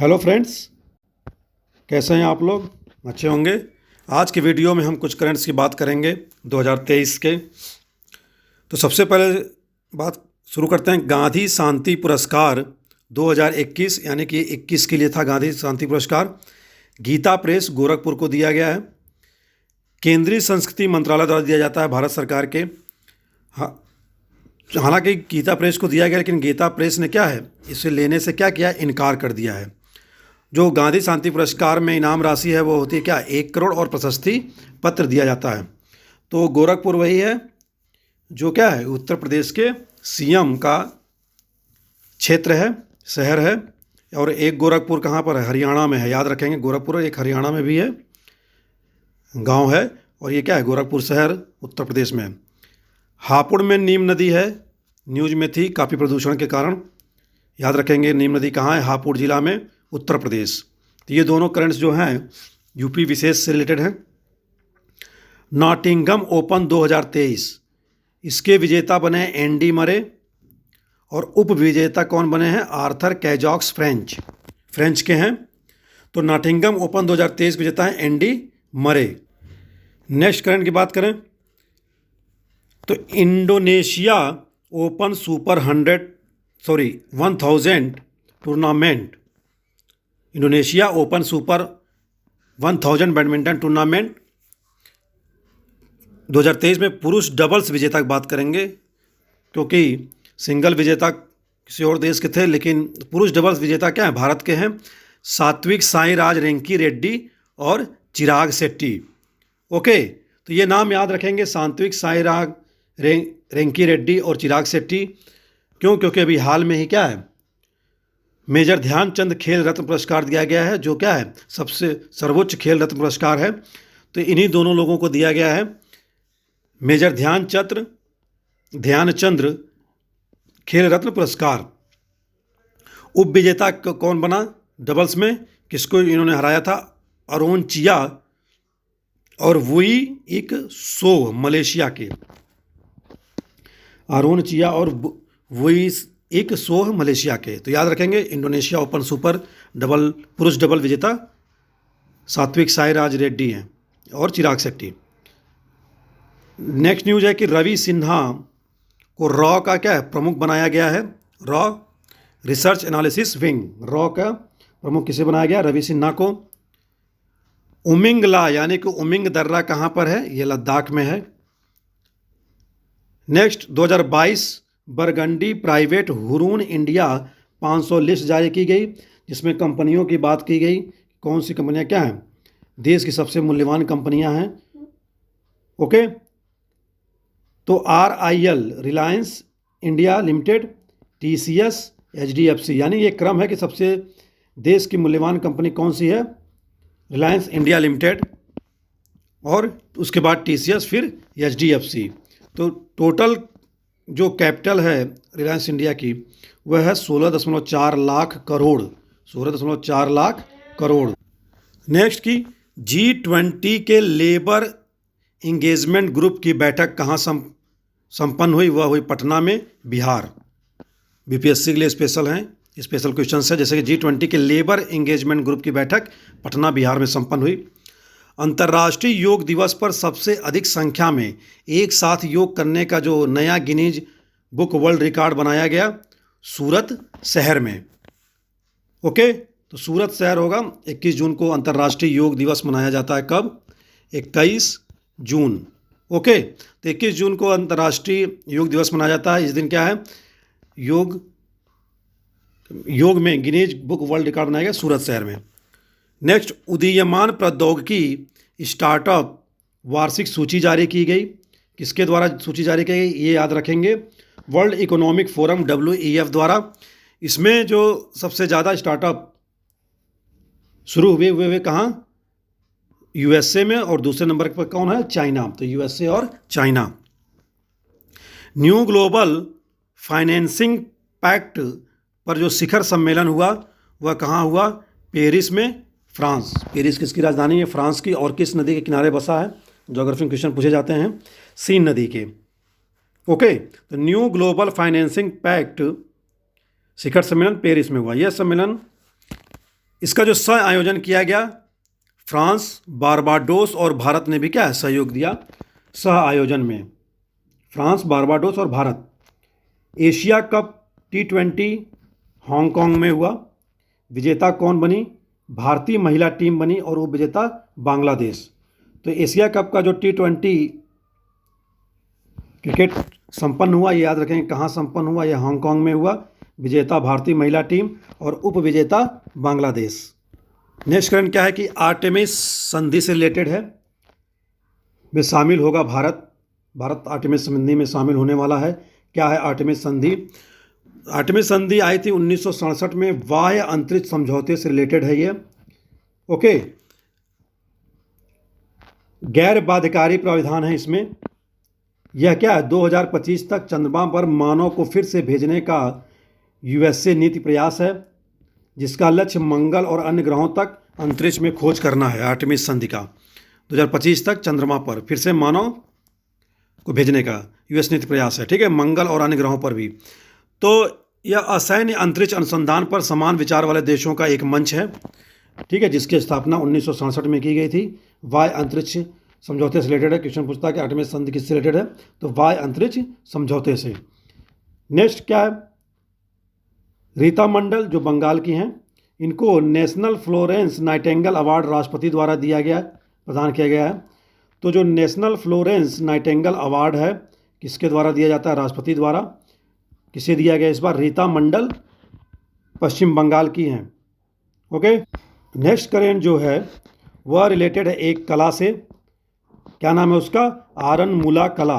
Hello friends, कैसे हैं आप लोग? अच्छे होंगे। आज के वीडियो में हम कुछ करंट्स की बात करेंगे 2023 के। तो सबसे पहले बात शुरू करते हैं। गांधी शांति पुरस्कार 2021 यानी कि 21 के लिए था गांधी शांति पुरस्कार। गीता प्रेस गोरखपुर को दिया गया है। केंद्रीय संस्कृति मंत्रालय द्वारा दिया जाता है भारत सरकार के। हालांकि गीता प्रेस को दिया गया, लेकिन गीता प्रेस ने क्या है, इसे लेने से क्या किया, इनकार कर दिया है। जो गांधी शांति पुरस्कार में इनाम राशि है वो होती है क्या, 1 करोड़, और प्रशस्ति पत्र दिया जाता है। तो गोरखपुर वही है जो क्या है, उत्तर प्रदेश के सीएम का क्षेत्र है, शहर है। और एक गोरखपुर कहाँ पर है, हरियाणा में है, याद रखेंगे। गोरखपुर एक हरियाणा में भी है, गांव है। और ये क्या है, गोरखपुर शहर उत्तर प्रदेश में है। हापुड़ में नीम नदी है, न्यूज में थी, काफ़ी प्रदूषण के कारण। याद रखेंगे नीम नदी कहाँ है, हापुड़ जिला में, उत्तर प्रदेश। तो ये दोनों करंट्स जो हैं यूपी विशेष से रिलेटेड हैं। नॉटिंघम ओपन 2023, इसके विजेता बने एंडी मरे, और उप विजेता कौन बने हैं, आर्थर कैजॉक्स, फ्रेंच के हैं। तो नॉटिंघम ओपन 2023 विजेता हैं एंडी मरे। नेक्स्ट करंट की बात करें तो Indonesia open super 1000 tournament, Indonesia open super 1000 badminton tournament 2023 में पुरुष डबल्स विजेता की बात करेंगे, क्योंकि सिंगल विजेता किसी और देश के थे, लेकिन पुरुष डबल्स विजेता क्या है, भारत के हैं। सात्विक साईराज रेंकी रेड्डी और चिराग शेट्टी। ओके, तो ये नाम याद रखेंगे, सात्विक साईराज रेंकी रेड्डी और चिराग शेट्टी। क्यों? क्योंकि अभी हाल में ही क्या है, मेजर ध्यानचंद खेल रत्न पुरस्कार दिया गया है, जो क्या है, सबसे सर्वोच्च खेल रत्न पुरस्कार है। तो इन्हीं दोनों लोगों को दिया गया है मेजर ध्यानचंद खेल रत्न पुरस्कार। उप विजेता कौन बना डबल्स में, किसको इन्होंने हराया था, अरोन चिया और वुई इक सो, मलेशिया के। अरोन चिया और वुई एक सोह, मलेशिया के। तो याद रखेंगे, इंडोनेशिया ओपन सुपर पुरुष डबल विजेता सात्विक साईराज रेड्डी हैं और चिराग शेट्टी। नेक्स्ट न्यूज है कि रवि सिन्हा को रॉ का क्या है, प्रमुख बनाया गया है। Raw research analysis wing, raw का प्रमुख किसे बनाया गया, रवि सिन्हा को। उमिंगला यानी कि उमिंग दर्रा कहाँ पर है, ये लद्दाख में है। Next 2022 burgundy private Hurun India 500 list जारी की गई, जिसमें कंपनियों की बात की गई। कौन सी कंपनियां क्या हैं, देश की सबसे मूल्यवान कंपनियां हैं। ओके, तो RIL Reliance India limited, TCS, HDFC, यानी ये क्रम है कि सबसे देश की मूल्यवान कंपनी कौन सी है, रिलायंस इंडिया लिमिटेड, और उसके बाद TCS, फिर HDFC। तो टोटल जो कैपिटल है रिलायंस इंडिया की, वह है 16.4 लाख करोड़, 16.4 लाख करोड़। नेक्स्ट की G20 के लेबर इंगेजमेंट ग्रुप की बैठक कहाँ संपन्न हुई, वह हुई पटना में, बिहार। BPSC के लिए स्पेशल हैं, स्पेशल क्वेश्चन है। जैसे कि G20 के लेबर इंगेजमेंट ग्रुप की बैठक पटना, बिहार में संपन्न हुई। अंतर्राष्ट्रीय योग दिवस पर सबसे अधिक संख्या में एक साथ योग करने का जो नया गिनीज बुक वर्ल्ड रिकॉर्ड बनाया गया, सूरत शहर में। ओके, तो सूरत शहर होगा। 21 जून को अंतर्राष्ट्रीय योग दिवस मनाया जाता है। कब? 21 जून। ओके, तो 21 जून को अंतर्राष्ट्रीय योग दिवस मनाया जाता है। इस दिन क्या है, योग में गिनीज बुक वर्ल्ड रिकॉर्ड बनाया गया सूरत शहर में। नेक्स्ट, उदीयमान प्रौद्योगिकी स्टार्टअप वार्षिक सूची जारी की गई। किसके द्वारा सूची जारी की गई, ये याद रखेंगे, वर्ल्ड इकोनॉमिक फोरम WEF द्वारा। इसमें जो सबसे ज़्यादा स्टार्टअप शुरू हुए कहाँ, USA में, और दूसरे नंबर पर कौन है, चाइना। तो USA और China. New global financing pact पर जो शिखर सम्मेलन हुआ, वह कहाँ हुआ, पेरिस में, फ्रांस। पेरिस किसकी राजधानी है, फ्रांस की। और किस नदी के किनारे बसा है, ज्योग्राफी क्वेश्चन पूछे जाते हैं, सीन नदी के। ओके, तो न्यू ग्लोबल फाइनेंसिंग पैक्ट शिखर सम्मेलन पेरिस में हुआ। यह सम्मेलन इसका जो सह आयोजन किया गया, फ्रांस, बारबाडोस और भारत ने भी क्या है, सहयोग दिया सह आयोजन में। फ्रांस, बारबाडोस और Bharat. Asia cup T20 Hong Kong में हुआ। विजेता कौन बनी? भारतीय महिला टीम बनी और वो विजेता बांग्लादेश। तो एशिया कप का जो T20 क्रिकेट संपन्न हुआ, ये याद रखेंगे कहाँ संपन्न हुआ, यह हांगकांग में हुआ। विजेता भारतीय महिला टीम और उप विजेता बांग्लादेश। नेक्स्ट करंट क्या है कि आर्टेमिस संधि से रिलेटेड है, में शामिल होगा भारत। भारत आर्टेमिस संधि में शामिल होने वाला है। क्या है आर्टेमिस संधि? आर्टेमिस संधि आई थी 1967 में, बाह्य अंतरिक्ष समझौते से रिलेटेड है ये। ओके, गैर बाध्यकारी प्राविधान है इसमें। यह क्या है, 2025 तक चंद्रमा पर मानव को फिर से भेजने का USA नीति प्रयास है, जिसका लक्ष्य मंगल और अन्य ग्रहों तक अंतरिक्ष में खोज करना है। आर्टेमिस संधि का 2025 तक चंद्रमा पर फिर से मानव को भेजने का US नीति प्रयास है, ठीक है, मंगल और अन्य ग्रहों पर भी। तो यह असैन्य अंतरिक्ष अनुसंधान पर समान विचार वाले देशों का एक मंच है, ठीक है, जिसकी स्थापना 1967 में की गई थी। वाय अंतरिक्ष समझौते से रिलेटेड है। क्वेश्चन पूछता है कि आर्टेमिस संधि किससे रिलेटेड है, तो वाय अंतरिक्ष समझौते से। नेक्स्ट क्या है, रीता मंडल जो बंगाल की हैं, इनको नेशनल फ्लोरेंस नाइटिंगेल अवार्ड राष्ट्रपति द्वारा दिया गया है, प्रदान किया गया है। तो जो नेशनल फ्लोरेंस नाइटिंगेल अवार्ड है, किसके द्वारा दिया जाता है? राष्ट्रपति द्वारा। किसे दिया गया इस बार? रीता मंडल, पश्चिम बंगाल की हैं। ओके, नेक्स्ट करेंट जो है वह रिलेटेड है एक कला से। क्या नाम है उसका? आरनमुला कला।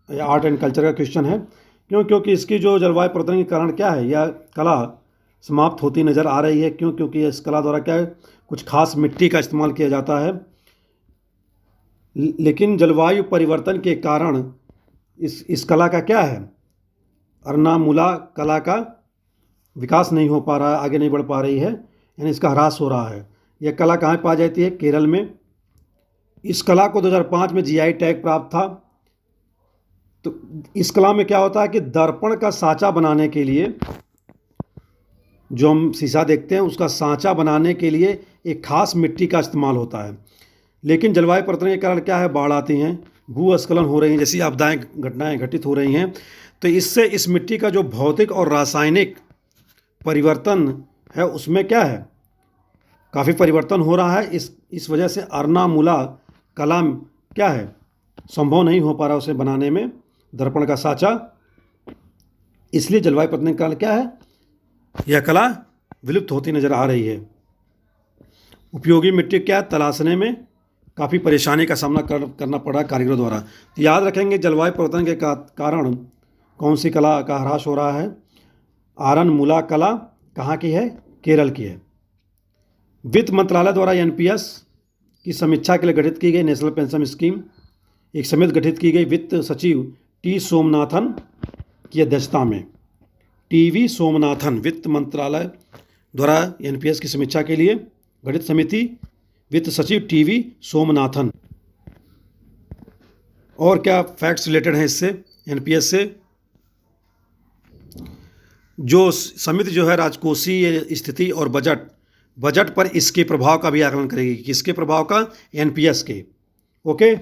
आर्ट एंड कल्चर का क्वेश्चन है। क्यों? क्योंकि इसकी जो जलवायु परिवर्तन के कारण क्या है, यह कला समाप्त होती नज़र आ रही है। क्यों? क्योंकि इस कला द्वारा क्या है, कुछ खास मिट्टी का इस्तेमाल किया जाता है, लेकिन जलवायु परिवर्तन के कारण इस कला का क्या है, अरनामुला कला का विकास नहीं हो पा रहा है, आगे नहीं बढ़ पा रही है, यानी इसका ह्रास हो रहा है। यह कला कहाँ पाई जाती है? केरल में। इस कला को 2005 में GI टैग प्राप्त था। तो इस कला में क्या होता है कि दर्पण का सांचा बनाने के लिए, जो हम शीशा देखते हैं उसका सांचा बनाने के लिए एक खास मिट्टी का इस्तेमाल होता है। लेकिन जलवायु परिवर्तन के कारण क्या है, बाढ़ आती हैं, भूस्खलन हो रही हैं, जैसी आपदाएं घटनाएं घटित हो रही हैं, तो इससे इस मिट्टी का जो भौतिक और रासायनिक परिवर्तन है उसमें क्या है, काफ़ी परिवर्तन हो रहा है। इस वजह से अरनामुला कला क्या है, संभव नहीं हो पा रहा उसे बनाने में, दर्पण का सांचा। इसलिए जलवायु परिवर्तन के कारण क्या है, यह कला विलुप्त होती नज़र आ रही है। उपयोगी मिट्टी क्या तलाशने में काफ़ी परेशानी का सामना करना पड़ा कारीगरों द्वारा। तो याद रखेंगे जलवायु परिवर्तन के कारण कौन सी कला का ह्रास हो रहा है? आरनमुला कला कहाँ की है? केरल की है। वित्त मंत्रालय द्वारा NPS की समीक्षा के लिए गठित की गई नेशनल पेंशन स्कीम, एक समिति गठित की गई वित्त सचिव T सोमनाथन की अध्यक्षता में। TV सोमनाथन, वित्त मंत्रालय द्वारा NPS की समीक्षा के लिए गठित समिति, वित्त सचिव TV सोमनाथन। और क्या फैक्ट्स रिलेटेड हैं इससे, NPS से? जो समिति जो है राजकोषीय स्थिति और बजट पर इसके प्रभाव का भी आकलन करेगी। किसके प्रभाव का? NPS के। ओके,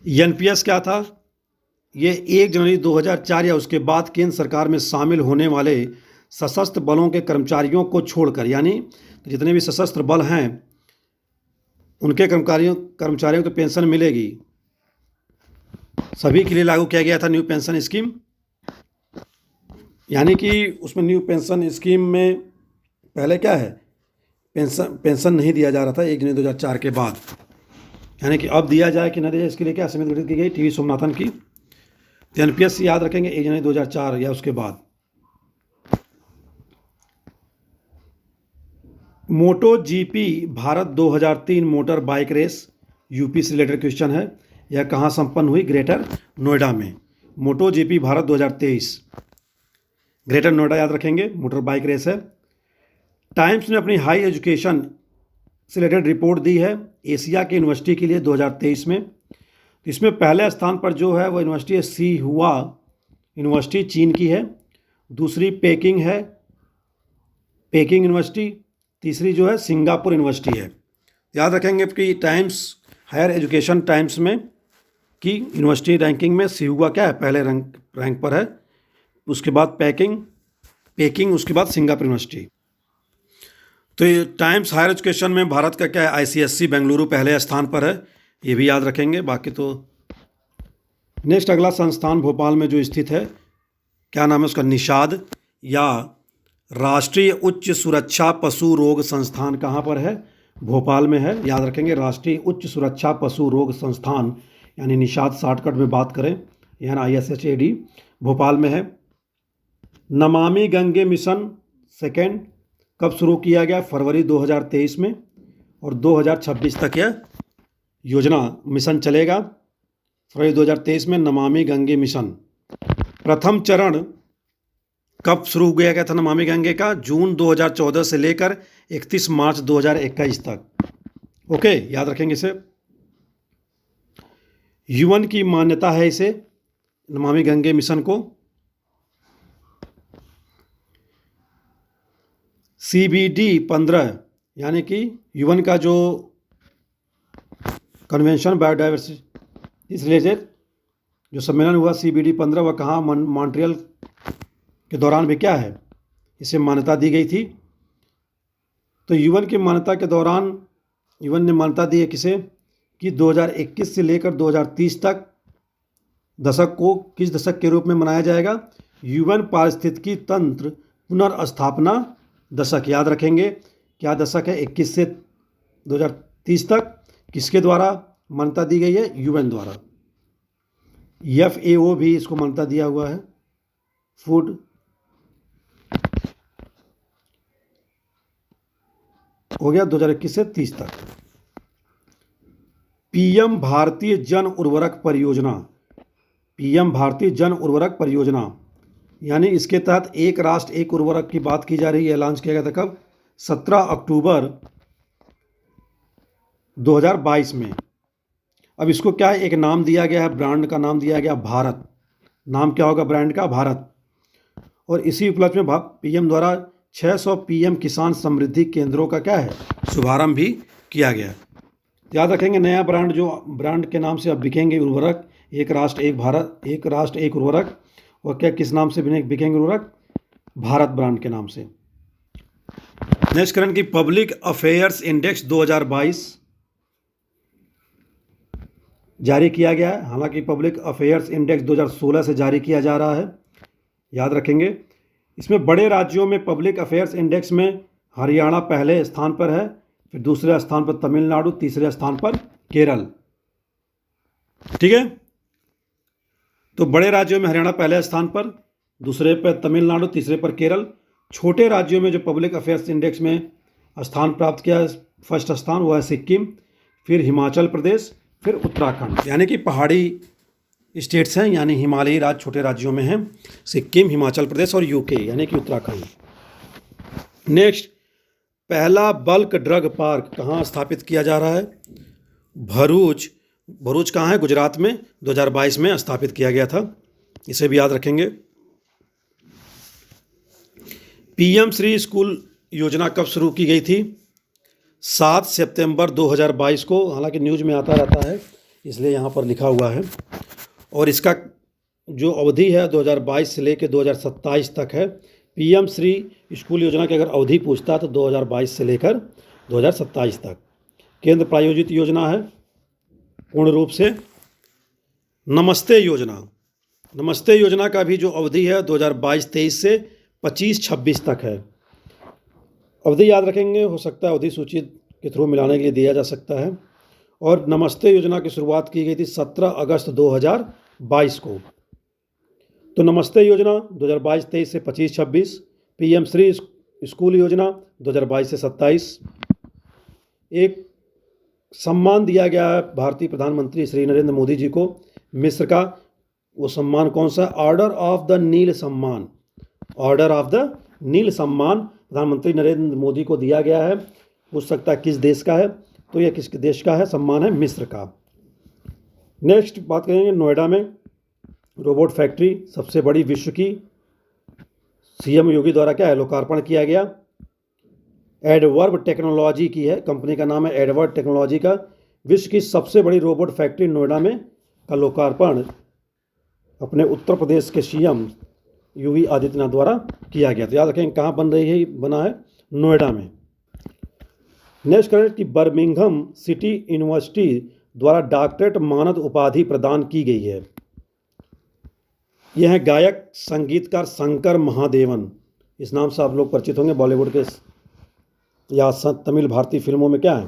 NPS क्या था? ये 1 जनवरी 2004 या उसके बाद केंद्र सरकार में शामिल होने वाले सशस्त्र बलों के कर्मचारियों को छोड़कर, यानी जितने भी सशस्त्र बल हैं उनके कर्मचारियों को पेंशन मिलेगी, सभी के लिए लागू किया गया था न्यू पेंशन स्कीम। यानी कि उसमें न्यू पेंशन स्कीम में पहले क्या है, पेंशन नहीं दिया जा रहा था 1 जनवरी 2004 के बाद, यानी कि अब दिया जाए कि न दिया जाए, इसके लिए क्या समिति गठित की गई TV सोमनाथन की। तो NPS याद रखेंगे 1 जनवरी 2004 या उसके बाद। MotoGP Bharat 2003 motor bike race UP से रिलेटेड क्वेश्चन है। यह कहाँ संपन्न हुई? ग्रेटर नोएडा में। MotoGP भारत 2023 ग्रेटर नोएडा याद रखेंगे, मोटर बाइक रेस है। टाइम्स ने अपनी हाई एजुकेशन से रिलेटेड रिपोर्ट दी है एशिया की यूनिवर्सिटी के लिए 2023 में। तो इसमें पहले स्थान पर जो है वो यूनिवर्सिटी है सिहुआ यूनिवर्सिटी, चीन की है। दूसरी पेकिंग है, पेकिंग यूनिवर्सिटी, तीसरी जो है सिंगापुर यूनिवर्सिटी है। याद रखेंगे कि टाइम्स हायर एजुकेशन टाइम्स में कि यूनिवर्सिटी रैंकिंग में सिहुआ क्या है, पहले रैंक पर है, उसके बाद पेकिंग, उसके बाद सिंगापुर यूनिवर्सिटी। तो ये टाइम्स हायर एजुकेशन में भारत का क्या है, आईसीएससी बेंगलुरु पहले स्थान पर है, ये भी याद रखेंगे। बाकी तो नेक्स्ट अगला संस्थान भोपाल में जो स्थित है, क्या नाम है उसका, निषाद या राष्ट्रीय उच्च सुरक्षा पशु रोग संस्थान कहाँ पर है, भोपाल में है, याद रखेंगे। राष्ट्रीय उच्च सुरक्षा पशु रोग संस्थान यानी निषाद शॉर्टकट में बात करें, यानी ISHAD, भोपाल में है। नमामि गंगे मिशन सेकेंड कब शुरू किया गया, फरवरी 2023 में, और 2026 तक यह योजना मिशन चलेगा। फरवरी 2023 में नमामि गंगे मिशन। प्रथम चरण कब शुरू किया गया था नमामि गंगे का, जून 2014 से लेकर 31 मार्च 2021 तक। ओके, याद रखेंगे इसे। यूएन की मान्यता है इसे, नमामि गंगे मिशन को। CBD 15 यानी कि यूएन का जो कन्वेंशन बायोडाइवर्सिटी से रिलेटेड जो सम्मेलन हुआ CBD 15, वह कहाँ, मॉन्ट्रियल के दौरान भी क्या है, इसे मान्यता दी गई थी। तो यूएन की मान्यता के दौरान यूएन ने मान्यता दी है किसे, कि 2021 से लेकर 2030 तक दशक को किस दशक के रूप में मनाया जाएगा, यूएन पारिस्थितिकी तंत्र पुनर्स्थापना दशक। याद रखेंगे क्या दशक है, 21 से 2030 तक, किसके द्वारा मान्यता दी गई है, यूएन द्वारा। FAO भी इसको मान्यता दिया हुआ है, फूड हो गया 2021 से 30 तक। PM भारतीय जन उर्वरक परियोजना, PM भारतीय जन उर्वरक परियोजना, यानी इसके तहत एक राष्ट्र एक उर्वरक की बात की जा रही है। लॉन्च किया गया था कब, 17 अक्टूबर 2022 में। अब इसको क्या है, एक नाम दिया गया है, ब्रांड का नाम दिया गया भारत। नाम क्या होगा ब्रांड का, भारत। और इसी उपलक्ष्य में PM द्वारा 600 PM किसान समृद्धि केंद्रों का क्या है, शुभारंभ भी किया गया। याद रखेंगे नया ब्रांड, जो ब्रांड के नाम से अब बिकेंगे उर्वरक, एक राष्ट्र एक भारत, एक राष्ट्र एक उर्वरक, और क्या किस नाम से बिकेंगे उर्वरक, भारत ब्रांड के नाम से। नेक्स्ट करें कि पब्लिक अफेयर्स इंडेक्स 2022 जारी किया गया है। हालांकि पब्लिक अफेयर्स इंडेक्स 2016 से जारी किया जा रहा है, याद रखेंगे। इसमें बड़े राज्यों में पब्लिक अफेयर्स इंडेक्स में हरियाणा पहले स्थान पर है, फिर दूसरे स्थान पर तमिलनाडु, तीसरे स्थान पर केरल। ठीक है, तो बड़े राज्यों में हरियाणा पहले स्थान पर, दूसरे पर तमिलनाडु, तीसरे पर केरल। छोटे राज्यों में जो पब्लिक अफेयर्स इंडेक्स में स्थान प्राप्त किया, फर्स्ट स्थान, वह है सिक्किम, फिर हिमाचल प्रदेश, फिर उत्तराखंड। यानी कि पहाड़ी स्टेट्स हैं, यानी हिमालयी राज्य छोटे राज्यों में हैं, सिक्किम, हिमाचल प्रदेश और UK यानी कि उत्तराखंड। नेक्स्ट, पहला बल्क ड्रग पार्क कहाँ स्थापित किया जा रहा है, भरूच कहाँ है, गुजरात में 2022 में स्थापित किया गया था, इसे भी याद रखेंगे। PM श्री स्कूल योजना कब शुरू की गई थी, 7 सितंबर 2022 को। हालांकि न्यूज़ में आता रहता है इसलिए यहाँ पर लिखा हुआ है। और इसका जो अवधि है 2022 से लेकर 2027 तक है। PM श्री स्कूल योजना की अगर अवधि पूछता है तो 2022 से लेकर 2027 तक। केंद्र प्रायोजित योजना है पूर्ण रूप से। नमस्ते योजना का भी जो अवधि है 2022-23 से 25-26 तक है। अवधि याद रखेंगे, हो सकता है अवधि सूची के थ्रू मिलाने के लिए दिया जा सकता है। और नमस्ते योजना की शुरुआत की गई थी 17 अगस्त 2022 को। तो नमस्ते योजना 2022-23 से 25-26, PM श्री स्कूल योजना 2022 से 27। एक सम्मान दिया गया है भारतीय प्रधानमंत्री श्री नरेंद्र मोदी जी को मिस्र का। वो सम्मान कौन सा, ऑर्डर ऑफ द नील सम्मान। ऑर्डर ऑफ द नील सम्मान प्रधानमंत्री नरेंद्र मोदी को दिया गया है। पूछ सकता है किस देश का है, तो यह किस देश का है, सम्मान है मिस्र का। नेक्स्ट बात करेंगे, नोएडा में रोबोट फैक्ट्री सबसे बड़ी विश्व की, CM योगी द्वारा क्या है, लोकार्पण किया गया। एडवर्ब टेक्नोलॉजी की है, कंपनी का नाम है एडवर्ब टेक्नोलॉजी का। विश्व की सबसे बड़ी रोबोट फैक्ट्री नोएडा में का लोकार्पण अपने उत्तर प्रदेश के सीएम योगी आदित्यनाथ द्वारा किया गया। तो याद रखें कहाँ बन रही है, बना है नोएडा में। नेक्स्ट करें कि बर्मिंघम सिटी यूनिवर्सिटी द्वारा डॉक्टरेट मानद उपाधि प्रदान की गई है। यह है गायक संगीतकार शंकर महादेवन, इस नाम से आप लोग परिचित होंगे, बॉलीवुड के या तमिल भारतीय फिल्मों में क्या है,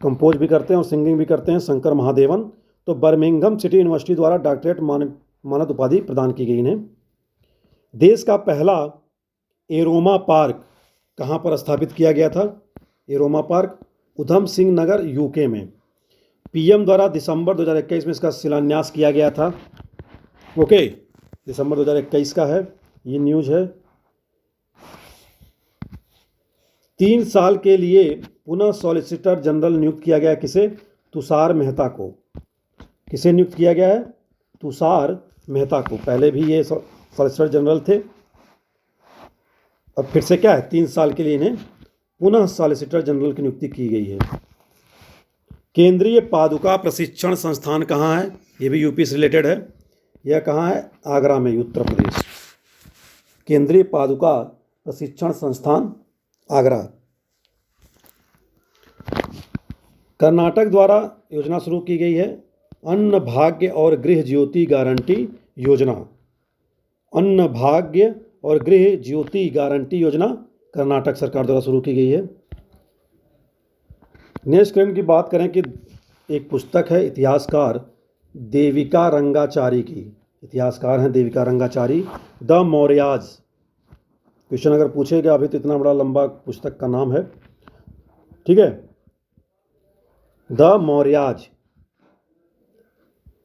कंपोज भी करते हैं और सिंगिंग भी करते हैं, शंकर महादेवन। तो बर्मिंघम सिटी यूनिवर्सिटी द्वारा डॉक्टरेट मानद उपाधि प्रदान की गई इन्हें। देश का पहला एरोमा पार्क कहाँ पर स्थापित किया गया था? Aroma park Udham Singh Nagar UK में। पीएम द्वारा दिसंबर 2021 में इसका शिलान्यास किया गया था। ओके, दिसंबर 2021 का है ये न्यूज़ है। 3 साल के लिए पुनः सॉलिसिटर जनरल नियुक्त किया गया, किसे? तुषार मेहता को। किसे नियुक्त किया गया है? तुषार मेहता को। पहले भी ये सॉलिसिटर जनरल थे, अब फिर से क्या है, 3 साल के लिए इन्हें पुनः सॉलिसिटर जनरल की नियुक्ति की गई है। केंद्रीय पादुका प्रशिक्षण संस्थान कहाँ है? ये भी यूपी से रिलेटेड है। यह कहाँ है? आगरा में, उत्तर प्रदेश। केंद्रीय पादुका प्रशिक्षण संस्थान आगरा। कर्नाटक द्वारा योजना शुरू की गई है अन्न भाग्य और गृह ज्योति गारंटी योजना। अन्न भाग्य और गृह ज्योति गारंटी योजना कर्नाटक सरकार द्वारा शुरू की गई है। नेक्स्ट क्राइम की बात करें कि एक पुस्तक है इतिहासकार देविका रंगाचारी की। इतिहासकार हैं Devika Rangachari, the Mauryas. Question अगर पूछेगा, अभी तो इतना बड़ा लंबा पुस्तक का नाम है, ठीक है, the Mauryas,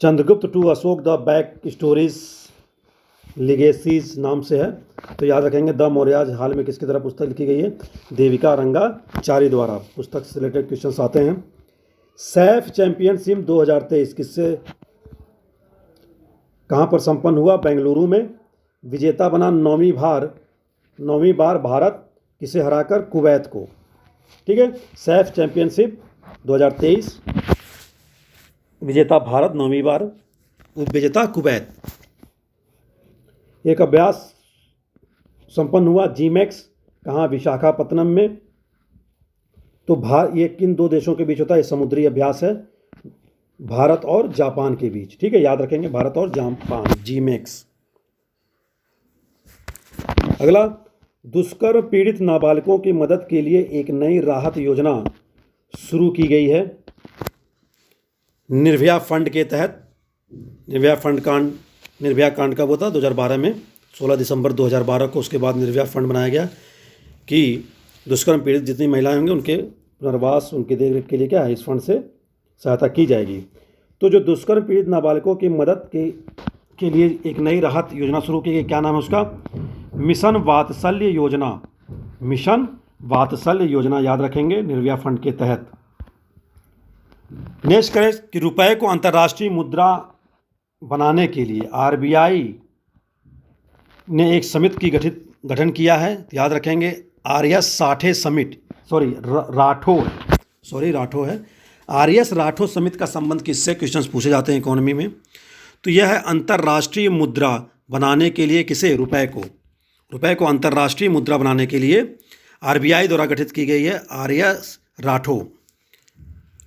Chandragupta to Ashoka the back stories legacies नाम से है। तो याद रखेंगे द मौर्याज हाल में किसकी तरह पुस्तक लिखी गई है? देविका रंगाचारी द्वारा। पुस्तक से रिलेटेड क्वेश्चन आते हैं। सैफ चैंपियनशिप 2023 किससे कहाँ पर संपन्न हुआ? बेंगलुरु में। विजेता बना 9वीं बार भारत, किसे हराकर? कुवैत को। ठीक है, सैफ चैंपियनशिप 2023, विजेता भारत 9वीं बार, उपविजेता कुवैत। एक अभ्यास संपन्न हुआ जीमैक्स, कहाँ? विशाखापत्तनम में। तो ये किन 2 देशों के बीच होता है? समुद्री अभ्यास है, भारत और जापान के बीच। ठीक है, याद रखेंगे भारत और जापान, जीमैक्स। अगला, दुष्कर्म पीड़ित नाबालिगों की मदद के लिए एक नई राहत योजना शुरू की गई है निर्भया फंड के तहत। निर्भया कांड कब होता? 2012 में, 16 दिसंबर 2012 को। उसके बाद निर्भया फंड बनाया गया कि दुष्कर्म पीड़ित जितनी महिलाएं होंगी उनके पुनर्वास, उनकी देखरेख के लिए क्या है, इस फंड से सहायता की जाएगी। तो जो दुष्कर्म पीड़ित नाबालिगों की मदद के लिए एक नई राहत योजना शुरू की गई, क्या नाम है उसका? मिशन वात्सल्य योजना। मिशन वात्सल्य योजना, याद रखेंगे, निर्भया फंड के तहत। नेक्स्ट करें कि रुपए को अंतर्राष्ट्रीय मुद्रा बनाने के लिए आरबीआई ने एक समिति की गठन किया है। तो याद रखेंगे आरएस राठौर समिट, राठौर है। आरएस राठौर समिति का संबंध किससे? क्वेश्चंस पूछे जाते हैं इकोनॉमी में। तो यह है अंतर्राष्ट्रीय मुद्रा बनाने के लिए, किसे? रुपए को अंतर्राष्ट्रीय मुद्रा बनाने के लिए आरबीआई द्वारा गठित की गई है आरएस राठौर।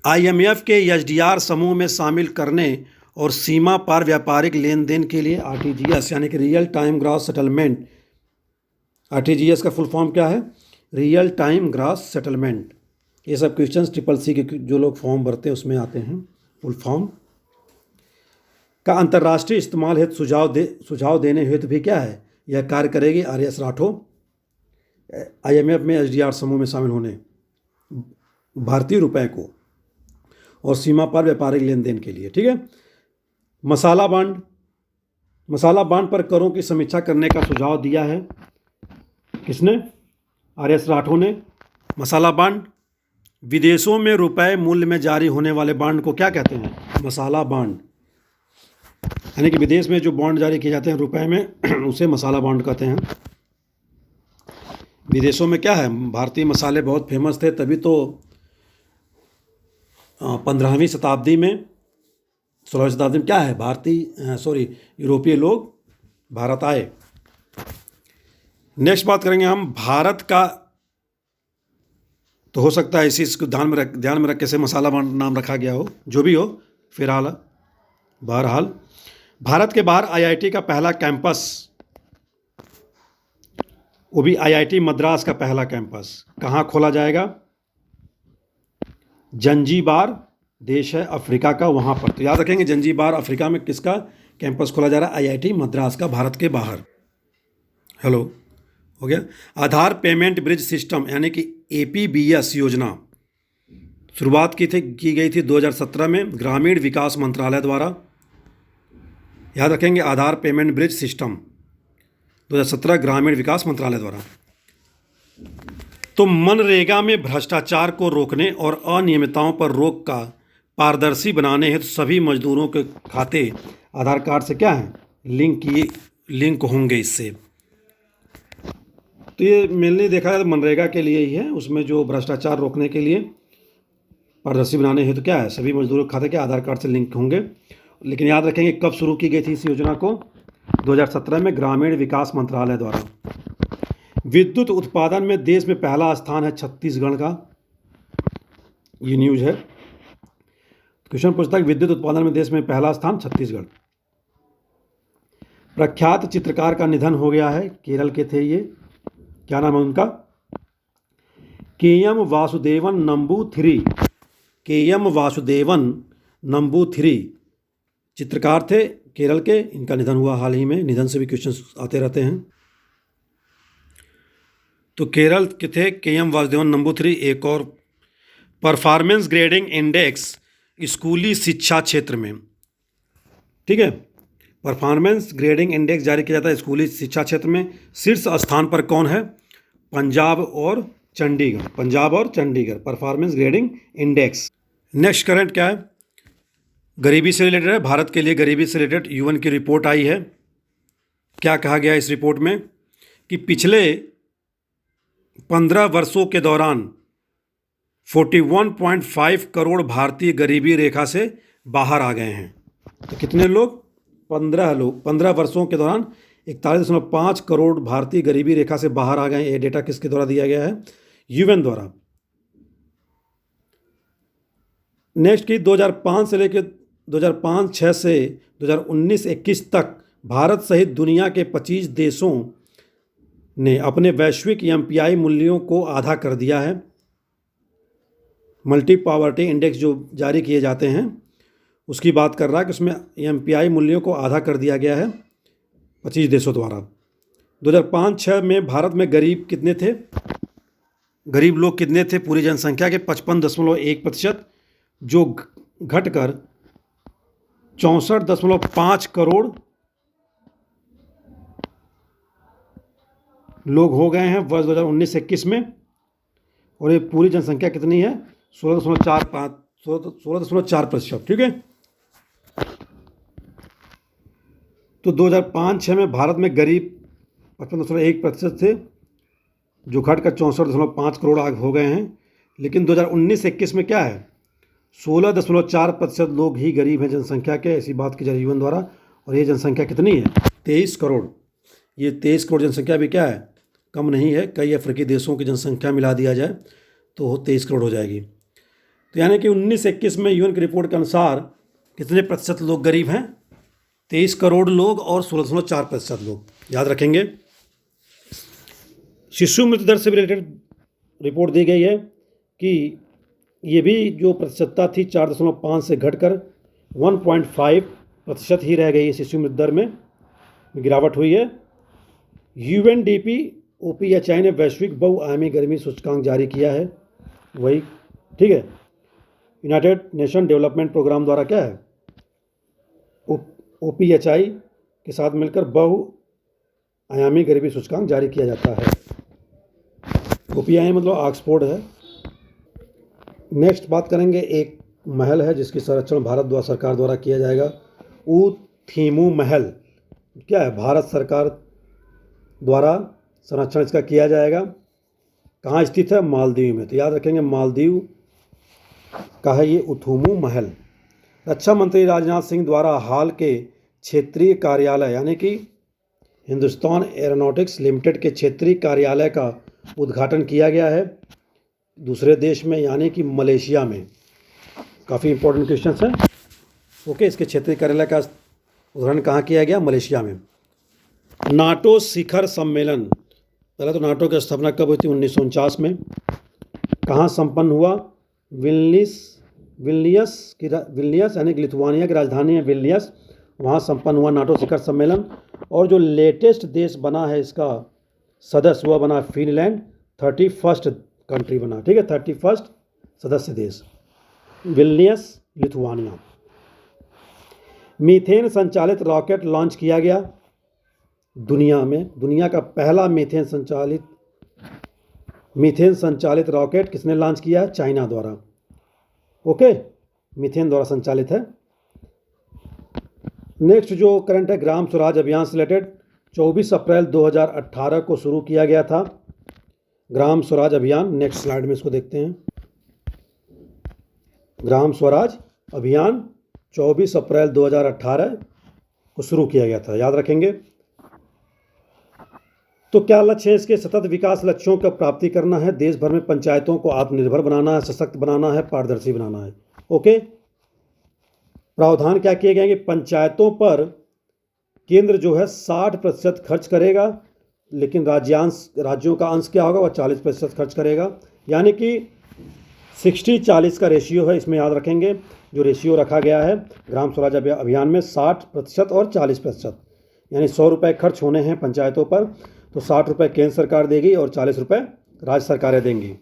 आईएमएफ के एसडीआर समूह में शामिल करने और सीमा पार व्यापारिक लेन देन के लिए आरटीजीएस यानी कि real time gross settlement. RTGS का फुल फॉर्म क्या है? Real time gross settlement. ये सब क्वेश्चंस CCC के जो लोग फॉर्म भरते हैं उसमें आते हैं। फुल फॉर्म का अंतर्राष्ट्रीय इस्तेमाल हेतु सुझाव देने हेतु भी क्या है, यह कार्य करेगी आरएस राठौर। आईएमएफ में एसडीआर समूह में शामिल होने, भारतीय रुपए को और सीमा पार व्यापारिक लेन देन के लिए। ठीक है, मसाला बांड पर करों की समीक्षा करने का सुझाव दिया है किसने? आरएस राठौर ने। मसाला बांड, विदेशों में रुपए मूल्य में जारी होने वाले बांड को क्या कहते हैं? मसाला बांड। यानी कि विदेश में जो बॉन्ड जारी किए जाते हैं रुपए में उसे मसाला बॉन्ड कहते हैं। विदेशों में क्या है, भारतीय मसाले बहुत फेमस थे, तभी तो 15वीं शताब्दी में, 16वीं शताब्दी में क्या है, यूरोपीय लोग भारत आए। नेक्स्ट बात करेंगे हम भारत का, तो हो सकता है इसी इसको ध्यान में रख कैसे मसाला नाम रखा गया हो, जो भी हो फिलहाल बहरहाल। भारत के बाहर आईआईटी का पहला कैंपस, वो भी आईआईटी मद्रास का पहला कैंपस कहाँ खोला जाएगा? जंजीबार देश है अफ्रीका का, वहाँ पर। तो याद रखेंगे जंजीबार अफ्रीका में किसका कैंपस खोला जा रहा है? आईआईटी मद्रास का, भारत के बाहर। हेलो, हो गया। आधार पेमेंट ब्रिज सिस्टम यानी कि एपीबीएस योजना शुरुआत की गई थी 2017 में ग्रामीण विकास मंत्रालय द्वारा। याद रखेंगे आधार पेमेंट ब्रिज सिस्टम 2017 ग्रामीण विकास मंत्रालय द्वारा। तो मनरेगा में भ्रष्टाचार को रोकने और अनियमितताओं पर रोक का पारदर्शी बनाने हेतु सभी मजदूरों के खाते आधार कार्ड से क्या है, लिंक होंगे इससे। तो ये मेनली देखा जाए तो मनरेगा के लिए ही है, उसमें जो भ्रष्टाचार रोकने के लिए पारदर्शी बनाने हेतु क्या है, सभी मजदूरों के खाते के आधार कार्ड से लिंक होंगे। लेकिन याद रखेंगे कब शुरू की गई थी इस योजना को? 2017 में ग्रामीण विकास मंत्रालय द्वारा। विद्युत उत्पादन में देश में पहला स्थान है छत्तीसगढ़ का, ये न्यूज है। क्वेश्चन पूछता है विद्युत उत्पादन में देश में पहला स्थान छत्तीसगढ़। प्रख्यात चित्रकार का निधन हो गया है, केरल के थे ये, क्या नाम है उनका? के एम वासुदेवन नंबूथिरी। के एम वासुदेवन नंबूथिरी चित्रकार थे केरल के, इनका निधन हुआ हाल ही में। निधन से भी क्वेश्चन आते रहते हैं। तो केरल के थे के एम वासुदेवन नंबूथिरी। एक और परफॉर्मेंस ग्रेडिंग इंडेक्स स्कूली शिक्षा क्षेत्र में, ठीक है, परफॉर्मेंस ग्रेडिंग इंडेक्स जारी किया जाता है स्कूली शिक्षा क्षेत्र में। शीर्ष स्थान पर कौन है? पंजाब और चंडीगढ़, पंजाब और Chandigarh performance grading index. Next current क्या है? गरीबी से रिलेटेड है। भारत के लिए गरीबी से रिलेटेड यूएन की रिपोर्ट आई है। क्या कहा गया इस रिपोर्ट में कि पिछले 15 वर्षों के दौरान 41.5 करोड़ भारतीय गरीबी रेखा से बाहर आ गए हैं। तो कितने लोग? 15 लोग 15 वर्षों के दौरान 41.5 करोड़ भारतीय गरीबी रेखा से बाहर आ गए हैं। ये डेटा किसके द्वारा दिया गया है? यूएन द्वारा। नेक्स्ट की 2005 से लेकर 2005-06 से 2019-21 तक भारत सहित दुनिया के 25 देशों ने अपने वैश्विक एमपीआई मूल्यों को आधा कर दिया है। मल्टी पॉवर्टी इंडेक्स जो जारी किए जाते हैं उसकी बात कर रहा है कि उसमें एमपीआई मूल्यों को आधा कर दिया गया है 25 देशों द्वारा। 2005-06 में भारत में गरीब कितने थे? गरीब लोग कितने थे पूरी जनसंख्या के? 55.1%, जो घटकर 64.5 करोड़ लोग हो गए हैं वर्ष 2019-21 में। और ये पूरी जनसंख्या कितनी है? 16.4%, ठीक है। तो 2005-06 में भारत में गरीब 55.1% थे, जो घटकर 64.5 करोड़ हो गए हैं। लेकिन 2019-21 में क्या है? 16.4% लोग ही गरीब हैं जनसंख्या के, ऐसी बात की जा रही है यूएन द्वारा। और ये जनसंख्या कितनी है? 23 करोड़। ये 23 करोड़ जनसंख्या भी क्या है? कम नहीं है। कई अफ्रीकी देशों की जनसंख्या मिला दिया जाए तो 23 करोड़ हो जाएगी। तो यानी कि 19-21 में यूएन की रिपोर्ट के अनुसार कितने प्रतिशत लोग गरीब हैं? 23 करोड़ लोग और 16.4% लोग। याद रखेंगे। शिशु मृत्यु दर से रिलेटेड रिपोर्ट दी गई है कि ये भी जो प्रतिशतता थी 4.5 से घटकर 1.5% ही रह गई है। शिशु मृत्यु दर में गिरावट हुई है। यूएनडीपी ओपीएचआई ने वैश्विक बहुआयामी गर्मी सूचकांक जारी किया है, वही, ठीक है। यूनाइटेड नेशन डेवलपमेंट प्रोग्राम द्वारा क्या है? ओपीएचआई के साथ मिलकर बहुआयामी गरीबी सूचकांक जारी किया जाता है। ओपीआई मतलब ऑक्सफोर्ड है। नेक्स्ट बात करेंगे, एक महल है जिसकी संरक्षण भारत सरकार द्वारा किया जाएगा। ऊथीमू महल क्या है? भारत सरकार द्वारा संरक्षण इसका किया जाएगा। कहाँ स्थित है? मालदीव में। तो याद रखेंगे मालदीव का है ये उथुमू महल। रक्षा मंत्री राजनाथ सिंह द्वारा हाल के क्षेत्रीय कार्यालय यानी कि हिंदुस्तान एरोनॉटिक्स लिमिटेड के क्षेत्रीय कार्यालय का उद्घाटन किया गया है दूसरे देश में यानी कि मलेशिया में। काफ़ी इंपॉर्टेंट क्वेश्चन है। ओके, इसके क्षेत्रीय कार्यालय का उद्घाटन कहाँ किया गया? मलेशिया में। नाटो शिखर सम्मेलन, पहले तो नाटो की स्थापना कब हुई थी? 1949 में। कहाँ संपन्न हुआ? विल्नियस यानी कि लिथुआनिया की राजधानी है विल्नियस, वहाँ संपन्न हुआ नाटो शिखर सम्मेलन। और जो लेटेस्ट देश बना है इसका सदस्य, वह बना फिनलैंड, 31st कंट्री बना। ठीक है, 31st सदस्य देश विल्नियस, लिथुआनिया। मीथेन संचालित रॉकेट लॉन्च किया गया दुनिया में। दुनिया का पहला मीथेन संचालित रॉकेट किसने लॉन्च किया है? चाइना द्वारा। ओके, मीथेन द्वारा संचालित है। नेक्स्ट जो करंट है, ग्राम स्वराज अभियान से रिलेटेड 24 अप्रैल 2018 को शुरू किया गया था ग्राम स्वराज अभियान। नेक्स्ट स्लाइड में इसको देखते हैं। ग्राम स्वराज अभियान 24 अप्रैल 2018 को शुरू किया गया था, याद रखेंगे। तो क्या लक्ष्य है इसके? सतत विकास लक्ष्यों का प्राप्ति करना है, देश भर में पंचायतों को आत्मनिर्भर बनाना है, सशक्त बनाना है, पारदर्शी बनाना है। ओके, प्रावधान क्या किए गए कि पंचायतों पर केंद्र जो है 60% खर्च करेगा, लेकिन राज्यों का अंश क्या होगा? वह 40% खर्च करेगा। यानी कि 60-40 का रेशियो है, इसमें याद रखेंगे। जो रेशियो रखा गया है ग्राम स्वराज अभियान में 60% और 40%, यानी 100 रुपये खर्च होने हैं पंचायतों पर, तो 60 रुपये केंद्र सरकार देगी और 40 रुपये राज्य सरकारें देंगी।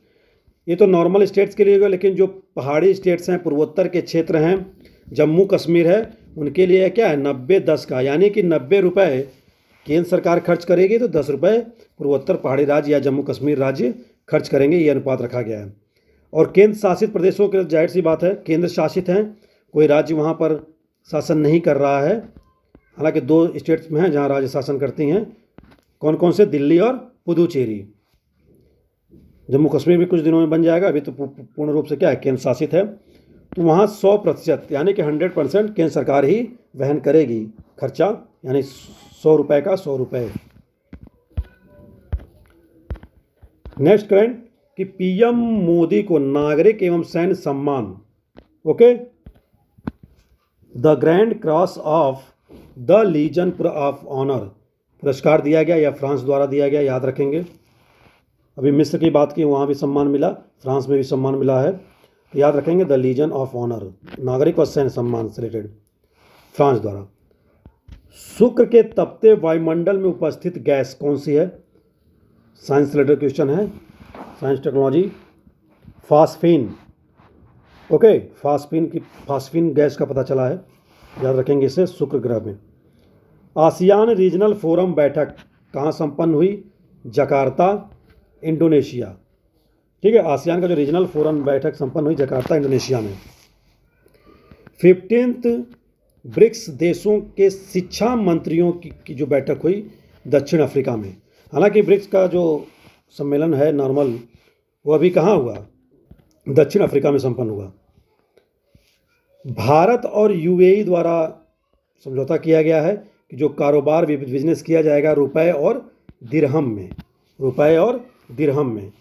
ये तो नॉर्मल स्टेट्स के लिए होगा, लेकिन जो पहाड़ी स्टेट्स हैं, पूर्वोत्तर के क्षेत्र हैं, जम्मू कश्मीर है, उनके लिए क्या है? 90-10 का, यानी कि 90 रुपये केंद्र सरकार खर्च करेगी तो 10 रुपये पूर्वोत्तर पहाड़ी राज्य या जम्मू कश्मीर राज्य खर्च करेंगे। ये अनुपात रखा गया है। और केंद्र शासित प्रदेशों के जाहिर सी बात है केंद्र शासित हैं, कोई राज्य वहाँ पर शासन नहीं कर रहा है। हालांकि 2 स्टेट्स में हैं जहाँ राज्य शासन करती हैं। कौन कौन से? दिल्ली और पुदुचेरी। जम्मू कश्मीर भी कुछ दिनों में बन जाएगा, अभी तो पूर्ण रूप से क्या है? केंद्र शासित है। तो वहाँ 100% यानी कि 100% केंद्र सरकार ही वहन करेगी खर्चा, यानी 100 रुपये का 100 रुपये। नेक्स्ट करंट कि पीएम मोदी को नागरिक एवं सैन्य सम्मान, okay, the Grand Cross of the Legion of Honour पुरस्कार दिया गया, या फ्रांस द्वारा दिया गया, याद रखेंगे। अभी मिस्र की बात की, वहाँ भी सम्मान मिला, फ्रांस में भी सम्मान मिला है, तो याद रखेंगे द लीजन ऑफ ऑनर, नागरिक और सैन्य सम्मान से रिलेटेड फ्रांस द्वारा। शुक्र के तपते वायुमंडल में उपस्थित गैस कौन सी है? साइंस रिलेटेड क्वेश्चन है, science technology. Phosphine. Okay, phosphine gas का पता चला है, याद रखेंगे इसे, शुक्र ग्रह में। आसियान रीजनल फोरम बैठक कहाँ संपन्न हुई? Jakarta, Indonesia. ठीक है, आसियान का जो रीजनल फोरम बैठक संपन्न हुई जकार्ता, इंडोनेशिया में। 15th ब्रिक्स देशों के शिक्षा मंत्रियों की जो बैठक हुई दक्षिण अफ्रीका में। हालांकि ब्रिक्स का जो सम्मेलन है नॉर्मल, वो अभी कहाँ हुआ? दक्षिण अफ्रीका में संपन्न हुआ। भारत और यूएई द्वारा समझौता किया गया है कि जो कारोबार बिजनेस किया जाएगा रुपए और दिरहम में।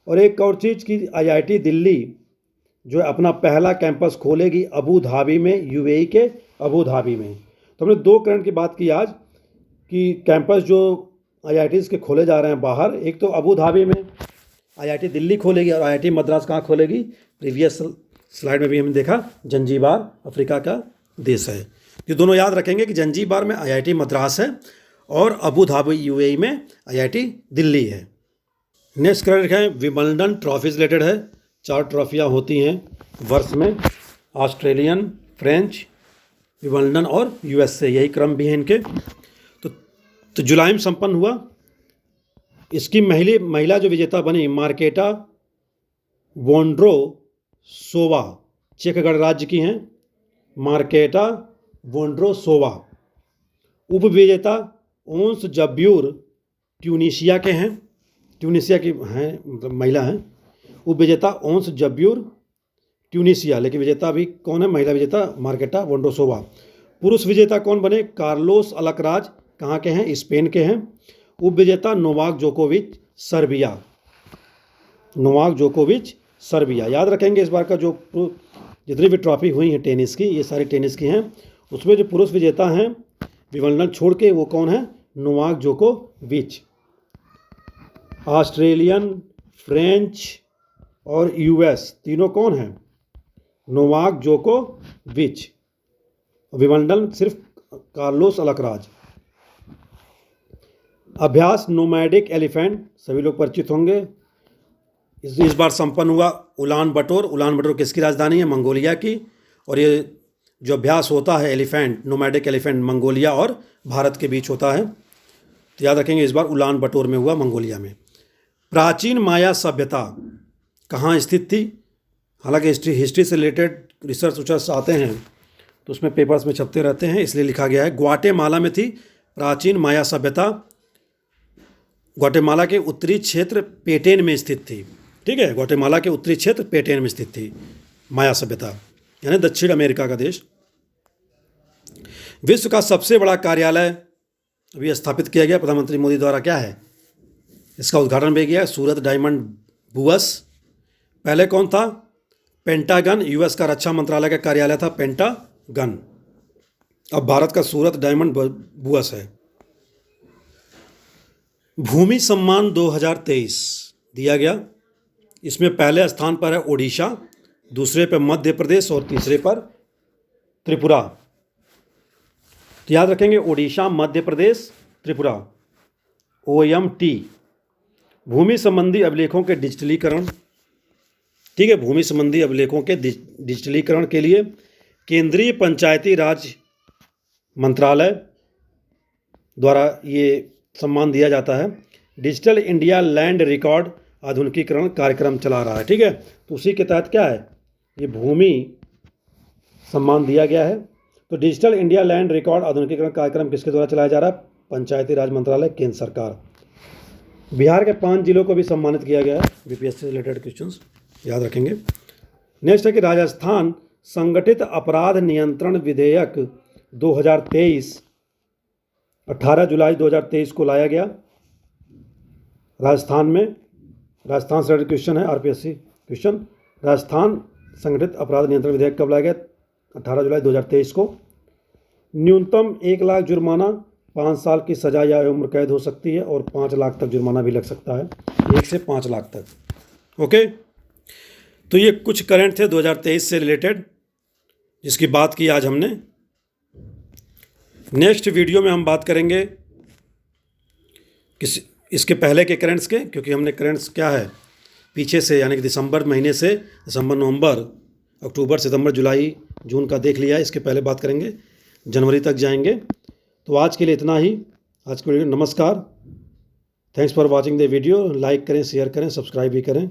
और एक और चीज़ की आईआईटी दिल्ली जो अपना पहला कैंपस खोलेगी अबू धाबी में, यूएई के अबू धाबी में। तो हमने 2 करंट की बात की आज कि कैंपस जो आईआईटीज़ के खोले जा रहे हैं बाहर, एक तो अबू धाबी में आईआईटी दिल्ली खोलेगी और आईआईटी मद्रास कहाँ खोलेगी? प्रीवियस स्लाइड में भी हमने देखा जंजीबार अफ्रीका का देश है। ये दोनों याद रखेंगे कि जंजीबार में आईआईटी मद्रास है और अबू धाबी यूएई में आईआईटी दिल्ली है। नेक्स्ट करंट रखें, विंबलडन ट्रॉफी रिलेटेड है। 4 ट्रॉफियाँ होती हैं वर्ष में, ऑस्ट्रेलियन, फ्रेंच, विंबलडन और यूएसए, यही क्रम भी है इनके। तो जुलाई में संपन्न हुआ। इसकी महिला जो विजेता बनी मार्केटा वोंड्रोसोवा, चेक गणराज्य की हैं मार्केटा वोंड्रोसोवा। उप विजेता ओंस जब्यूर ट्यूनीशिया के हैं। ट्यूनीशिया की हैं, मतलब महिला हैं। उपविजेता ओंस जब्यूर ट्यूनीशिया, लेकिन विजेता अभी कौन है? महिला विजेता मार्केटा वोंड्रोसोवा। पुरुष विजेता कौन बने? कार्लोस अलकराज, कहाँ के हैं? स्पेन के हैं। उपविजेता नोवाक जोकोविच सर्बिया, नोवाक जोकोविच सर्बिया। याद रखेंगे इस बार का जो जितनी भी ट्रॉफी हुई हैं टेनिस की, ये सारी टेनिस की हैं। उसमें जो पुरुष विजेता हैं विंबलडन छोड़ के, वो कौन है? नोवाक जोकोविच। ऑस्ट्रेलियन, फ्रेंच और यूएस तीनों कौन हैं? नोवाक जोकोविच। विंबलडन सिर्फ कार्लोस अलकराज। अभ्यास नोमैडिक एलिफेंट, सभी लोग परिचित होंगे। इस बार संपन्न हुआ उलान बटोर। उलान बटोर किसकी राजधानी है? मंगोलिया की। और ये जो अभ्यास होता है एलिफेंट, नोमैडिक एलिफेंट, मंगोलिया और भारत के बीच होता है। तो याद रखेंगे इस बार उलान बटोर में हुआ, मंगोलिया में। प्राचीन माया सभ्यता कहाँ स्थित थी? हालांकि हिस्ट्री से रिलेटेड रिसर्च आते हैं तो उसमें पेपर्स में छपते रहते हैं, इसलिए लिखा गया है। ग्वाटेमाला में थी प्राचीन माया सभ्यता। ग्वाटेमाला के उत्तरी क्षेत्र पेटेन में स्थित थी। ठीक है, ग्वाटेमाला के उत्तरी क्षेत्र पेटेन में स्थित थी माया सभ्यता, यानी दक्षिण अमेरिका का देश। विश्व का सबसे बड़ा कार्यालय अभी स्थापित किया गया प्रधानमंत्री मोदी द्वारा, क्या है? इसका उद्घाटन भी किया, सूरत डायमंड बुअस। पहले कौन था? पेंटागन, यूएस का रक्षा मंत्रालय का कार्यालय था पेंटागन। अब भारत का सूरत डायमंड बुअस है। भूमि सम्मान 2023 दिया गया। इसमें पहले स्थान पर है ओडिशा, दूसरे पर मध्य प्रदेश और तीसरे पर त्रिपुरा। तो याद रखेंगे ओडिशा, मध्य प्रदेश, त्रिपुरा। OMT। भूमि संबंधी अभिलेखों के डिजिटलीकरण, ठीक है, भूमि संबंधी अभिलेखों के डिजिटलीकरण के लिए केंद्रीय पंचायती राज मंत्रालय द्वारा ये सम्मान दिया जाता है। डिजिटल इंडिया लैंड रिकॉर्ड आधुनिकीकरण कार्यक्रम चला रहा है। ठीक है, तो उसी के तहत क्या है? ये भूमि सम्मान दिया गया है। तो डिजिटल इंडिया लैंड रिकॉर्ड आधुनिकीकरण कार्यक्रम किसके द्वारा चलाया जा रहा है? पंचायती राज मंत्रालय, केंद्र सरकार। बिहार के 5 जिलों को भी सम्मानित किया गया है। बीपीएससी से रिलेटेड क्वेश्चंस याद रखेंगे। नेक्स्ट है कि राजस्थान संगठित अपराध नियंत्रण विधेयक 2023 18 जुलाई 2023 को लाया गया राजस्थान में। राजस्थान से रिलेटेड क्वेश्चन है, आरपीएससी क्वेश्चन। राजस्थान संगठित अपराध नियंत्रण विधेयक कब लाया गया? 18 जुलाई 2023 को। न्यूनतम 1 लाख जुर्माना, 5 साल की सजा या उम्र कैद हो सकती है और 5 लाख तक जुर्माना भी लग सकता है, 1 से 5 लाख तक। ओके, तो ये कुछ करंट थे 2023 से रिलेटेड जिसकी बात की आज हमने। नेक्स्ट वीडियो में हम बात करेंगे इसके पहले के करंट्स के, क्योंकि हमने करंट्स क्या है पीछे से, यानी कि दिसंबर महीने से दिसंबर, नवंबर, अक्टूबर, सितंबर, जुलाई, जून का देख लिया है। इसके पहले बात करेंगे, जनवरी तक जाएंगे। तो आज के लिए इतना ही। आज के वीडियो, नमस्कार। Thanks for watching the video. Like करें, शेयर करें, सब्सक्राइब भी करें।